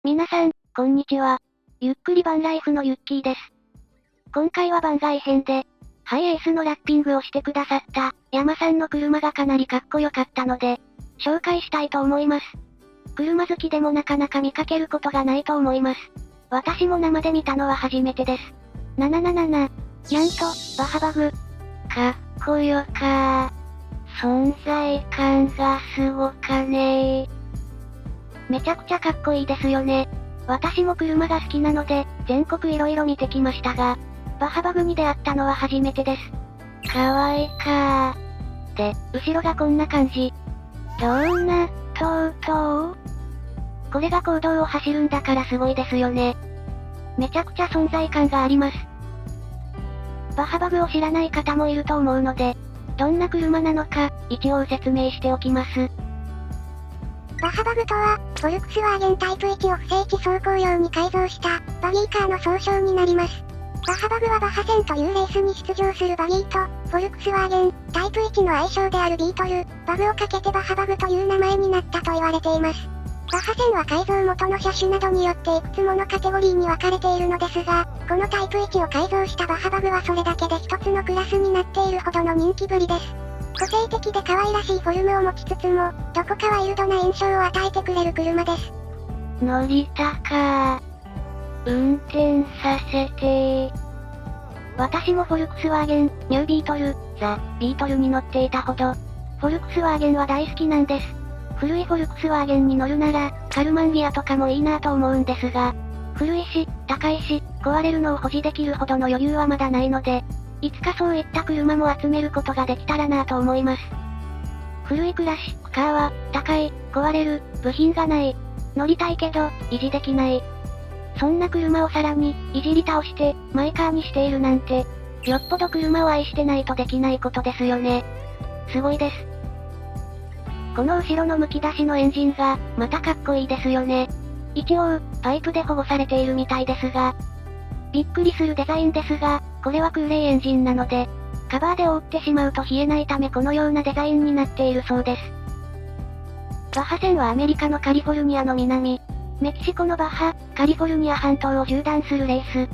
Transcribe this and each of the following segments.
皆さん、こんにちは。ゆっくりバンライフのユッキーです。今回は番外編で、ハイエースのラッピングをしてくださった、山さんの車がかなりかっこよかったので、紹介したいと思います。車好きでもなかなか見かけることがないと思います。私も生で見たのは初めてです。777。なんと、バハバグ。かっこよかー。存在感がすごかねー。めちゃくちゃかっこいいですよね。私も車が好きなので、全国いろいろ見てきましたが、バハバグに出会ったのは初めてです。かわいいかー。で、後ろがこんな感じ。どんな、これが公道を走るんだからすごいですよね。めちゃくちゃ存在感があります。バハバグを知らない方もいると思うので、どんな車なのか、一応説明しておきます。バハバグとは、フォルクスワーゲンタイプ1を不正地走行用に改造した、バギーカーの総称になります。バハバグはバハ戦というレースに出場するバギーと、フォルクスワーゲン、タイプ1の愛称であるビートル、バグをかけてバハバグという名前になったと言われています。バハ戦は改造元の車種などによっていくつものカテゴリーに分かれているのですが、このタイプ1を改造したバハバグはそれだけで一つのクラスになっているほどの人気ぶりです。個性的で可愛らしいフォルムを持ちつつも、どこかワイルドな印象を与えてくれる車です。乗りたかー。運転させてー。私もフォルクスワーゲン、ニュービートル、ザ・ビートルに乗っていたほど、フォルクスワーゲンは大好きなんです。古いフォルクスワーゲンに乗るなら、カルマンギアとかもいいなぁと思うんですが、古いし、高いし、壊れるのを保持できるほどの余裕はまだないので、いつかそういった車も集めることができたらなぁと思います。古いクラシックカーは、高い、壊れる、部品がない。乗りたいけど、維持できない。そんな車をさらに、いじり倒して、マイカーにしているなんて、よっぽど車を愛してないとできないことですよね。すごいです。この後ろの剥き出しのエンジンが、またかっこいいですよね。一応、パイプで保護されているみたいですが、びっくりするデザインですが、これは空冷エンジンなので、カバーで覆ってしまうと冷えないためこのようなデザインになっているそうです。バハ戦はアメリカのカリフォルニアの南、メキシコのバハ、カリフォルニア半島を縦断するレース。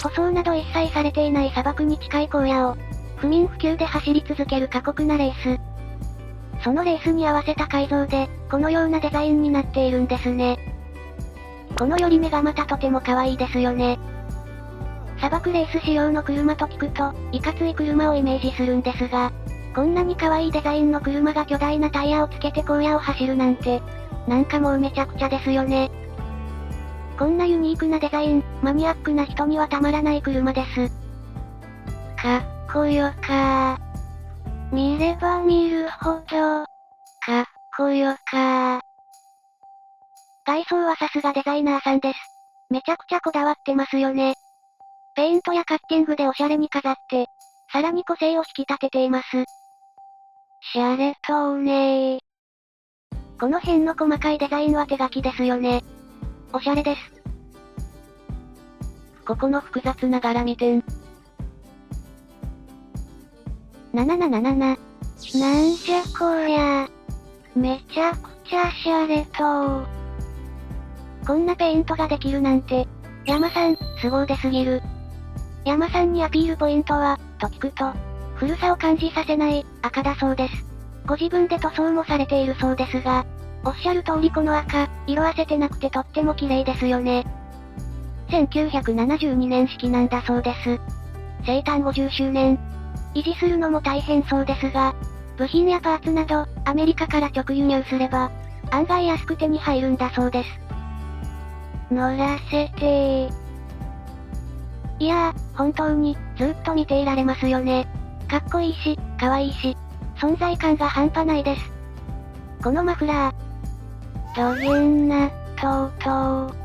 舗装など一切されていない砂漠に近い荒野を、不眠不休で走り続ける過酷なレース。そのレースに合わせた改造で、このようなデザインになっているんですね。この寄り目がまたとても可愛いですよね。砂漠レース仕様の車と聞くと、いかつい車をイメージするんですが、こんなに可愛いデザインの車が巨大なタイヤをつけて荒野を走るなんて、なんかもうめちゃくちゃですよね。こんなユニークなデザイン、マニアックな人にはたまらない車です。かっこよかー。見れば見るほど、かっこよかー。外装はさすがデザイナーさんです。めちゃくちゃこだわってますよね。ペイントやカッティングでおしゃれに飾って、さらに個性を引き立てています。シャレとうねー。この辺の細かいデザインは手書きですよね。おしゃれです。ここの複雑な柄見てん。777。なんじゃこりゃ。めちゃくちゃシャレとう。こんなペイントができるなんて、山さん、凄腕すぎる。山さんにアピールポイントは、と聞くと、古さを感じさせない、赤だそうです。ご自分で塗装もされているそうですが、おっしゃる通りこの赤、色あせてなくてとっても綺麗ですよね。1972年式なんだそうです。生誕50周年。維持するのも大変そうですが、部品やパーツなど、アメリカから直輸入すれば、案外安く手に入るんだそうです。乗らせてー。いやー、本当に、ずっと見ていられますよね。かっこいいし、可愛いし、存在感が半端ないです。このマフラー。どげんな、とうとう。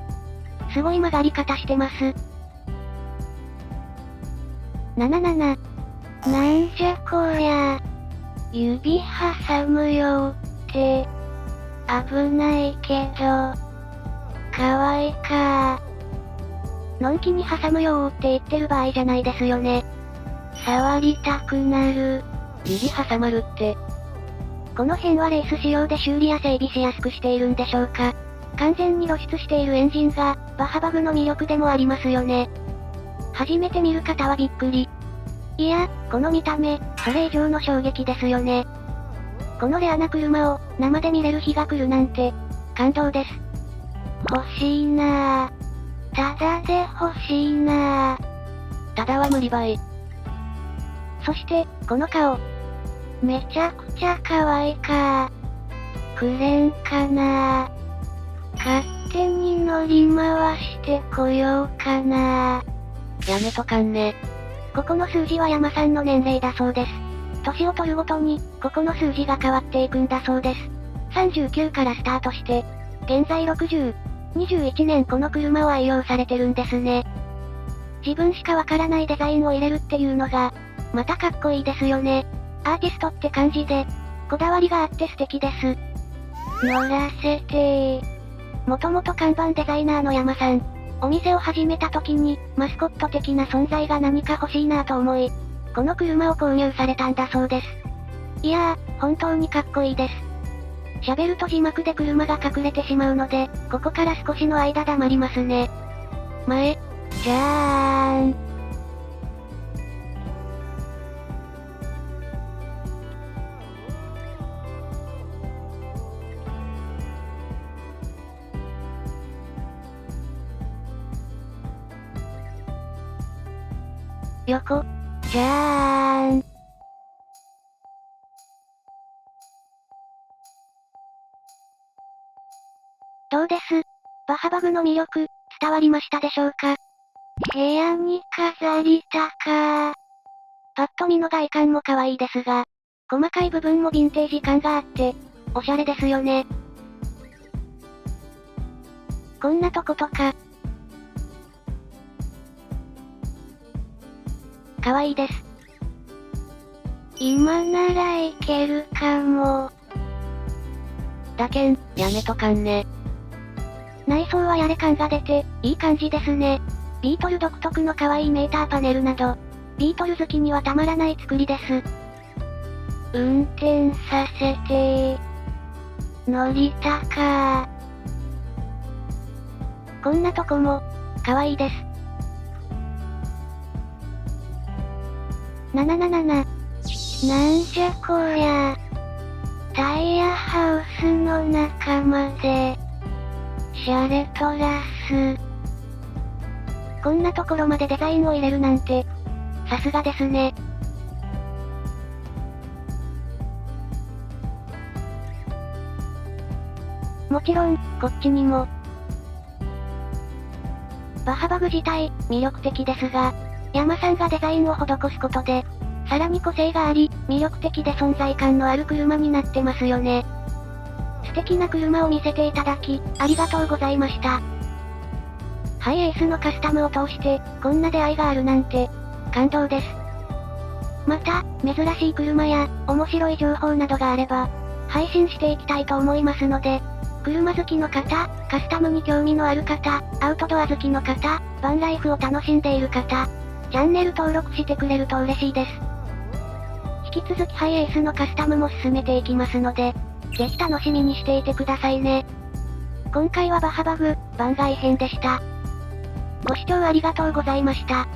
すごい曲がり方してます。77。なんじゃこりゃ。指挟むよって。危ないけど。かわいかー。のんきに挟むよーって言ってる場合じゃないですよね。触りたくなる。指挟まるって。この辺はレース仕様で修理や整備しやすくしているんでしょうか。完全に露出しているエンジンが、バハバグの魅力でもありますよね。初めて見る方はびっくり。いや、この見た目、それ以上の衝撃ですよね。このレアな車を、生で見れる日が来るなんて、感動です。欲しいなぁ。ただで欲しいなぁ。ただは無理ばい。そして、この顔。めちゃくちゃ可愛いか。くれんかな。勝手に乗り回してこようかな。やめとかんね。ここの数字は山さんの年齢だそうです。年を取るごとに、ここの数字が変わっていくんだそうです。39からスタートして、現在60。21年この車を愛用されてるんですね。自分しかわからないデザインを入れるっていうのが、またかっこいいですよね。アーティストって感じで、こだわりがあって素敵です。乗らせてー。もともと看板デザイナーの山さん。お店を始めた時に、マスコット的な存在が何か欲しいなと思い、この車を購入されたんだそうです。いやー、本当にかっこいいです。喋ると字幕で車が隠れてしまうので、ここから少しの間黙りますね。前、じゃーん。横、じゃーん。どうです？バハバグの魅力、伝わりましたでしょうか？部屋に飾りたか。パッと見の外観も可愛いですが、細かい部分もヴィンテージ感があって、おしゃれですよね。こんなとことか。可愛いです。今ならいけるかも。だけん、やめとかんね。内装はやれ感が出て、いい感じですね。ビートル独特の可愛いメーターパネルなど、ビートル好きにはたまらない作りです。運転させてー。乗りたかー。こんなとこも、可愛いです。ななななな。なんじゃこりゃ。タイヤハウスの中まで。シャレとらす。こんなところまでデザインを入れるなんて、さすがですね。もちろん、こっちにも。バハバグ自体、魅力的ですが、山さんがデザインを施すことで、さらに個性があり、魅力的で存在感のある車になってますよね。素敵な車を見せていただき、ありがとうございました。ハイエースのカスタムを通して、こんな出会いがあるなんて、感動です。また、珍しい車や、面白い情報などがあれば、配信していきたいと思いますので、車好きの方、カスタムに興味のある方、アウトドア好きの方、バンライフを楽しんでいる方、チャンネル登録してくれると嬉しいです。引き続きハイエースのカスタムも進めていきますので、ぜひ楽しみにしていてくださいね。今回はバハバグ、番外編でした。ご視聴ありがとうございました。